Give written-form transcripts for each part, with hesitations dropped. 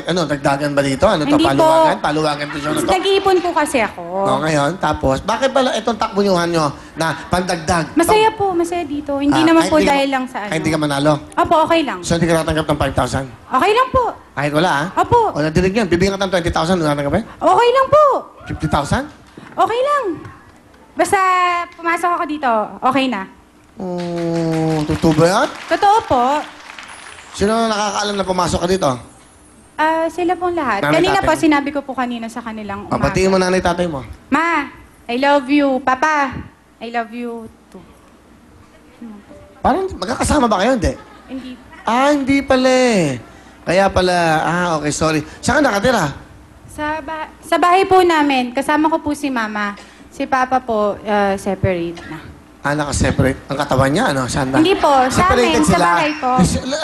Ano, dagdagan ba dito? Ano to, Hindi po. paluwagan? Paluwagan to siya na to? Nag-iipon po kasi ako. O, ngayon, tapos, bakit pala itong takbunyuhan nyo na pandagdag? Masaya po, masaya dito. Hindi naman po dahil lang sa ano. Ay, hindi ka manalo? Opo, okay lang. So, hindi ka natanggap ng 5,000? Okay lang po. Kahit wala, ha? Opo. O, nadinig yan. Bibigyan ka ng 20,000, wala na ka ba? Okay lang po. 50,000? Okay lang. Basta pumasok ako dito, okay na. Totoo ba yan? Totoo po. Sino nakakaalam na pumasok ka dito? Sila pong lahat. Nanay, Kanina tatay. po, sinabi ko po kanina sa kanilang umaga. Papatiin mo nanay tatay mo. Ma, I love you. Papa, I love you too. Parang magkakasama ba kayo? Hindi. Hindi. Hindi pala eh. Kaya pala, okay, sorry. Saan ka nakatira? Sa bahay po namin, kasama ko po si Mama. Si Papa po, separate na. Naka-separate. Ang katawan niya, ano? Saan ba? Hindi po, sa Separated amin, sa sila. bahay po.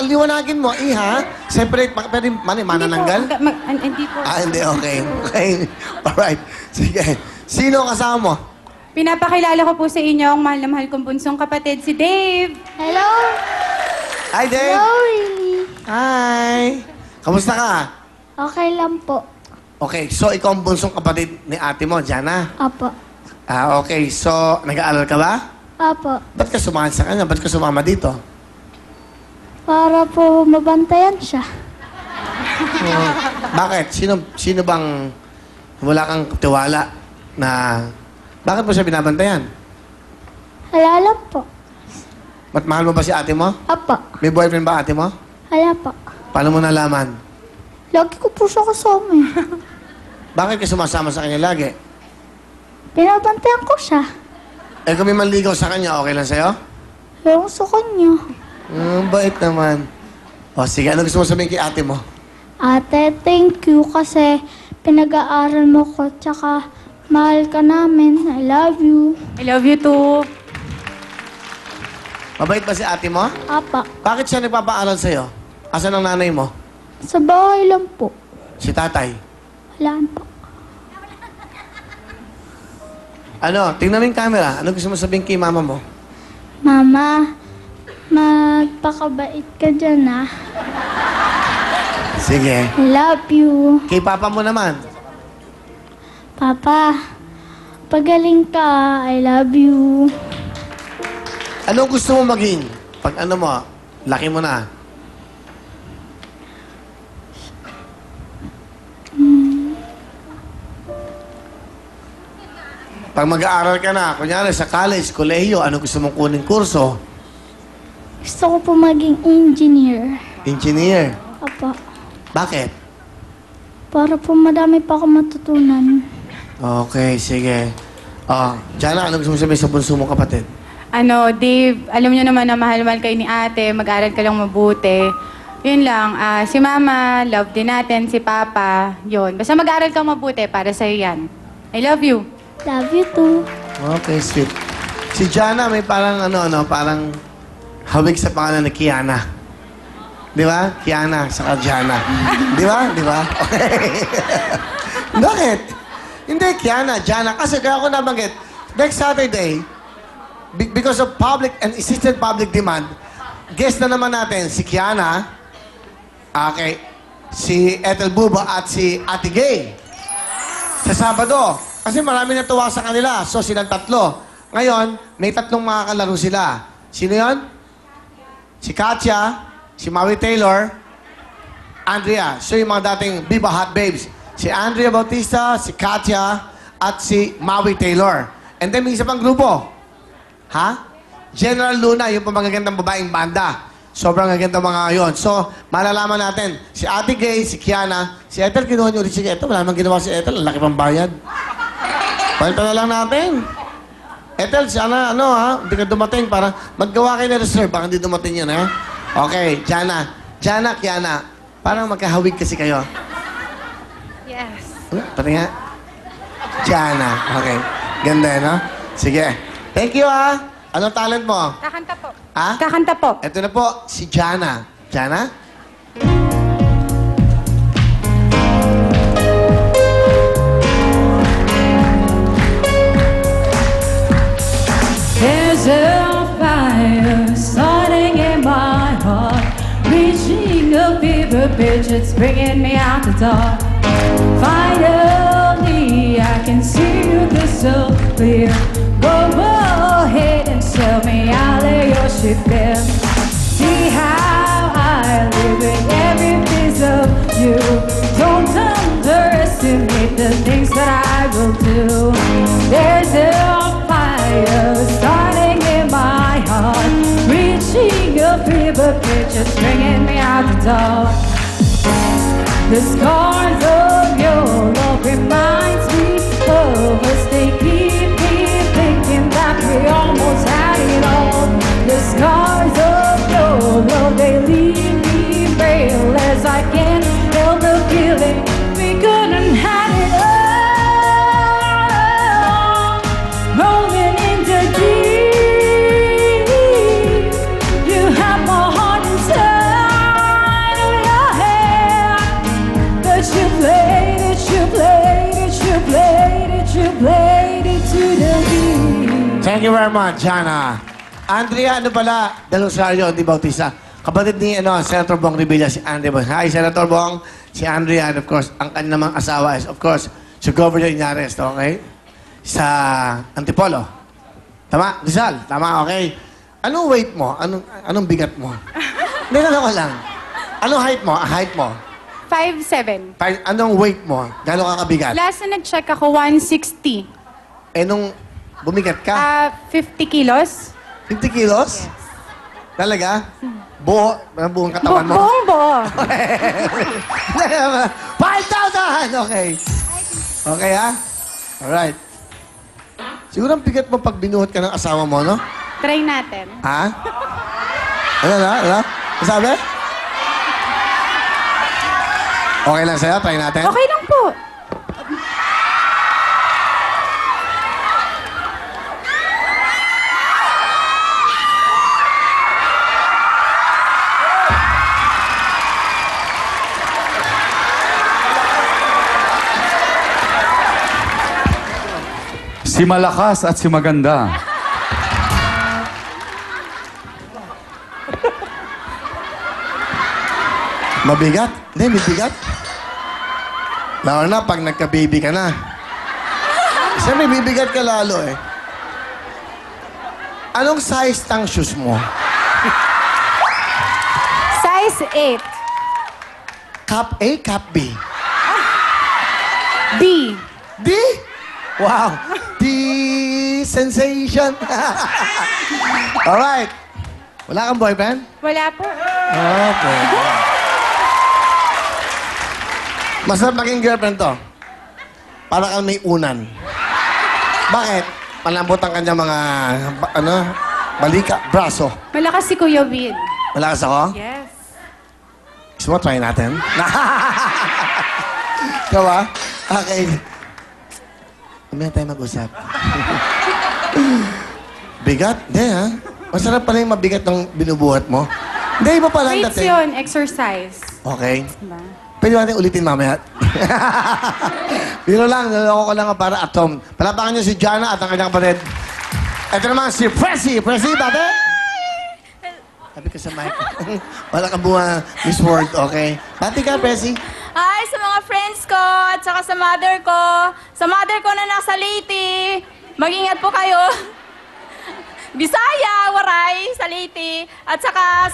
Liwanagin mo, iha. Separate. Pwede manananggal? Hindi po. Hindi, okay. Okay. Alright. Sige. Sino ang kasama mo? Pinapakilala ko po sa inyo ang mahal na mahal kong bunsong kapatid, si Dave. Hello? Hi, Dave. Hello, Willie. Hi. Kamusta ka? Okay lang po. Okay, so ikaw ang bunsong kapatid ni ate mo, Jana. Apo. Okay. So, nag-aaral ka ba? Apo. Ba't ka sumama sa kanya? Ba't ka sumama dito? Para po mabantayan siya. Bakit? Sino bang wala kang tiwala na... Bakit mo siya binabantayan? Wala lang po. Ba't mahal mo ba si ate mo? Apo. May boyfriend ba ate mo? Wala po. Paano mo nalaman? Lagi ko po siya kasama eh. Bakit ka sumasama sa kanya lagi? Binabantayan ko siya. Kung may manligaw sa kanya, okay lang sa'yo? Ewan sa kanya. Bait naman. O sige, ano gusto mo sabihin kay ate mo? Ate, thank you kasi pinag-aaral mo ko tsaka mahal ka namin. I love you. I love you too. Mabait ba si ate mo? Apa. Bakit siya nagpapaaral sa'yo? Asan ang nanay mo? Sa bahay lang po. Si tatay? Wala po. Ano, tingnan mo yung camera. Ano gusto mo sabihin kay mama mo? Mama, magpakabait ka dyan ah. Sige. I love you. Kay papa mo naman. Papa, pagaling ka. I love you. Ano gusto mo maging? Pag ano mo, laki mo na. Pag mag-aaral ka na, kunyari sa college, kolehiyo, ano gusto mong kuning kurso? Gusto ko po maging engineer. Engineer. Apa. Bakit? Para po madami pa ako matutunan. Okay, sige. Jana, ano gusto mo sabihin sa bunso mong kapatid? Dave, alam niyo naman na mahal-mahal kayo ni ate, mag-aral ka lang mabuti. Yun lang, si Mama, love din natin, si Papa, yun. Basta mag-aral ka mabuti para sa'yo yan. I love you. Love you too. Okay, sweet. Si Jana may parang parang hawig sa pangalan ni Kiana. Di ba? Kiana, saka Jana. Di ba? Di ba? Okay. Bakit? Hindi, Kiana, Jana. Kasi kaya ako nabanggit, next Saturday, because of public and insistent public demand, guest na naman natin si Kiana, okay, si Ethel Buba at si Ate Gay. Sa Sabado. Kasi marami natuwa sa kanila. So, silang tatlo. Ngayon, may tatlong mga kalaro sila. Sino yon? Si Katya, si Maui Taylor, Andrea. So, yung mga dating Viva Hot Babes. Si Andrea Bautista, si Katya, at si Maui Taylor. And then, may isa pang grupo. Ha? General Luna, yung pamagagandang babaeng banda. Sobrang gaganda mga yon. So, malalaman natin, si Ate Gay, si Kiana, si Ethel, kinuha niyo ulit si Ethel. Wala namang ginawa si Ethel. Ang laki pang bayad. Palitan na lang natin. Ethel, sana, hindi ka dumating para maggawa kayo ng reserve. Baka hindi dumating yun, ha? Okay, Jana. Jana, Kiana. Parang magkahawig kasi kayo. Yes. Pati nga. Jana. Okay. Ganda, no? Sige. Thank you, ha? Anong talent mo? Kakanta po. Ha? Kakanta po. Ito na po, si Jana. Jana? There's a fire starting in my heart, reaching a fever pitch it's bringing me out the door. Finally, I can see you crystal clear. Go ahead and sell me, I'll lay your ship bare. See how I live with every piece of you. Don't underestimate the things that I will do. There's a fire starting in my heart, reaching a fever pitch, it's bringing me out the door. The scars of your love reminds me of us. They keep me thinking that we almost had it all. The scars of your love, they leave me frail as I can't help the feeling we couldn't have it all. Rolling into deep, you have my heart inside of your hand. But you played it, you played it, you played it, you played it to the beat. Thank you very much, Jana. Andrea, ano pala? Del Rosario, Di Bautista. Kapatid ni Senator Bong Revilla, si Andrea. Hi, Senator Bong. Si Andrea, and of course, ang kanyang namang asawa is, of course, si Governor Inares, okay? Sa Antipolo. Tama? Rizal, tama, okay? Anong weight mo? Anong bigat mo? Hindi na ako lang. Anong height mo? Height mo? 5'7". Anong weight mo? Gano'n ka kabigat? Last na nag-check ako, 160. Eh, nung bumigat ka, 50 kilos. 50 kilos? Talaga? Buong katawan mo? Buong buo. 5,000! Okay. Okay, ha? Alright. Siguro ang bigat mo pag binuhat ka ng asawa mo, no? Try natin. Ha? Ano na? Ano? Ano sabi? Okay lang sa'yo? Try natin? Okay lang po. Si malakas at si maganda. Mabigat? Hindi, mabigat. Lalo na pag nagka-baby ka na. Siyempre, bibigat ka lalo eh. Anong size ng shoes mo? Size 8. Cup A, cup B? D. D? Wow! D sensation! Alright. Wala kang boyfriend? Wala po. Okay. Masarap maging girlfriend to. Para kang may unan. Bakit? Palambot ang kanyang mga, balika, braso. Malakas si Kuya Will. Malakas ako? Yes. Gusto mo, try natin? Ikaw ba? Okay. Mamaya tayo mag-usap. Bigat? Hindi, ha? Masarap pala yung mabigat ng binubuhat mo. Hindi, iba pala ang Weights dating. yun, exercise. Okay. Diba? Pwede natin ulitin mamaya. Biro lang, naloko ko lang para atom. Palapakan niyo si Jana at ang kanyang kapatid. Ito naman si Pressy. Pressy, dati? Sabi ka sa mic. Wala kang bunga, Miss World, okay? Bati ka, Pressy. Hi sa mga friends ko at saka sa mother ko. Sa mother ko na nasa Leyte, mag-ingat po kayo. Bisaya, Waray, sa Leyte. At saka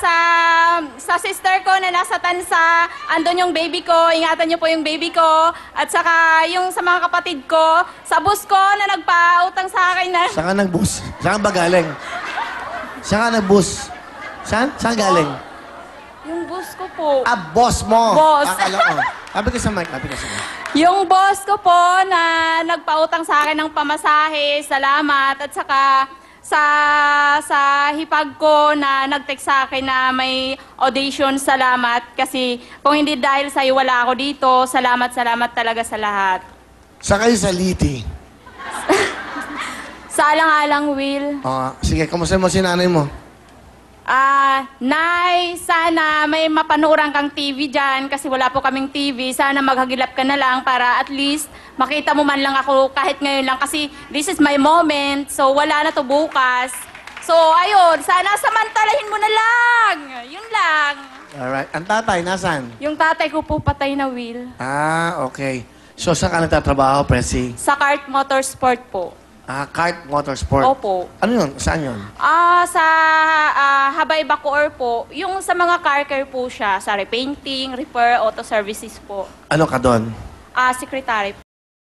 sa sister ko na nasa Tansa, andun yung baby ko, ingatan niyo po yung baby ko. At saka yung sa mga kapatid ko, sa bus ko na nagpautang sa akin na... Saan ka nag-bus? Saan ka ba galing? Saan ka nag-bus? Saan? Saan galing? Yung bus ko po. Ah, boss mo. Boss. Akala ko. Sabi ka sa mic, sabi ka sa mic. Yung boss ko po na nagpautang sa akin ng pamasahe, salamat. At saka sa hipag ko na nag-text sa akin na may audition, salamat. Kasi kung hindi dahil sa'yo, wala ako dito. Salamat talaga sa lahat. Saan kayo sa Liti? Sa alang-alang, Will. Sige, kamusta mo si nanay mo? Nay, sana may mapanuran kang TV dyan kasi wala po kaming TV. Sana maghagilap ka na lang para at least makita mo man lang ako kahit ngayon lang kasi this is my moment. So, wala na to bukas. So, ayun, sana samantalahin mo na lang. Yun lang. Alright. Ang tatay, nasan? Yung tatay ko po patay na Will. Ah, okay. So, saan ka nagtatrabaho, Presi? Sa Kart Motorsport po. Ah, Kart Motorsport. Opo. Ano yun? Saan yun? Sa Habay Bacoor po, yung sa mga car care po siya, sa repainting, repair, auto services po. Ano ka doon? Secretary